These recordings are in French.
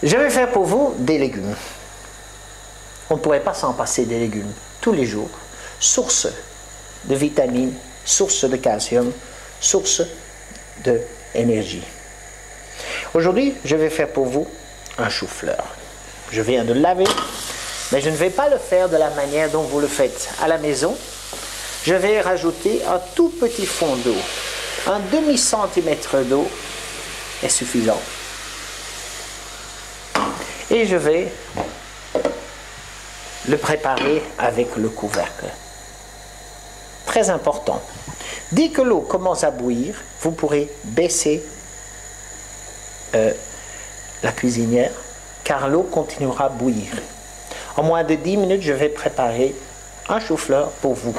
Je vais faire pour vous des légumes. On ne pourrait pas s'en passer des légumes tous les jours. Source de vitamines, source de calcium, source d'énergie. Aujourd'hui, je vais faire pour vous un chou-fleur. Je viens de le laver, mais je ne vais pas le faire de la manière dont vous le faites à la maison. Je vais rajouter un tout petit fond d'eau. Un demi-centimètre d'eau est suffisant. Et je vais le préparer avec le couvercle. Très important. Dès que l'eau commence à bouillir, vous pourrez baisser la cuisinière, car l'eau continuera à bouillir. En moins de 10 minutes, je vais préparer un chou-fleur pour vous.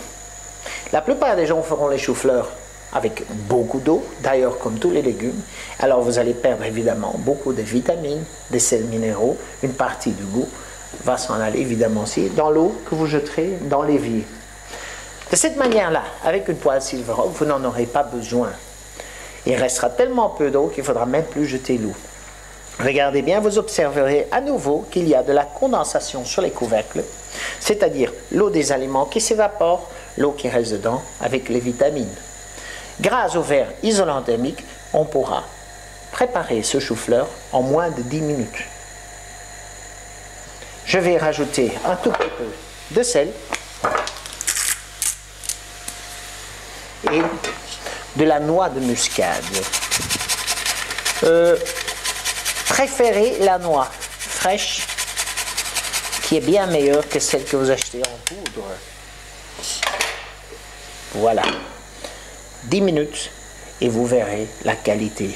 La plupart des gens feront les choux-fleurs avec beaucoup d'eau, d'ailleurs comme tous les légumes. Alors vous allez perdre évidemment beaucoup de vitamines, des sels minéraux, une partie du goût va s'en aller évidemment aussi dans l'eau que vous jeterez dans l'évier. De cette manière-là, avec une poêle Silverock, vous n'en aurez pas besoin. Il restera tellement peu d'eau qu'il ne faudra même plus jeter l'eau. Regardez bien, vous observerez à nouveau qu'il y a de la condensation sur les couvercles, c'est-à-dire l'eau des aliments qui s'évapore, l'eau qui reste dedans avec les vitamines. Grâce au verre isolant thermique, on pourra préparer ce chou-fleur en moins de 10 minutes. Je vais rajouter un tout petit peu de sel et de la noix de muscade. Préférez la noix fraîche qui est bien meilleure que celle que vous achetez en poudre. Voilà. 10 minutes et vous verrez la qualité.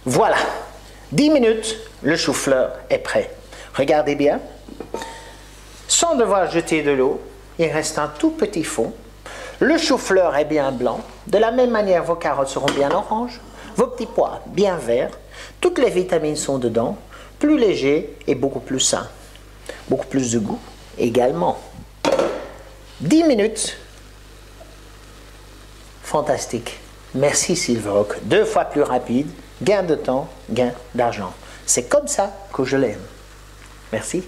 Voilà. 10 minutes, le chou-fleur est prêt. Regardez bien. Sans devoir jeter de l'eau, il reste un tout petit fond. Le chou-fleur est bien blanc. De la même manière, vos carottes seront bien oranges. Vos petits pois bien verts. Toutes les vitamines sont dedans. Plus léger et beaucoup plus sain. Beaucoup plus de goût également. 10 minutes. Fantastique. Merci Silverock. 2 fois plus rapide. Gain de temps, gain d'argent. C'est comme ça que je l'aime. Merci.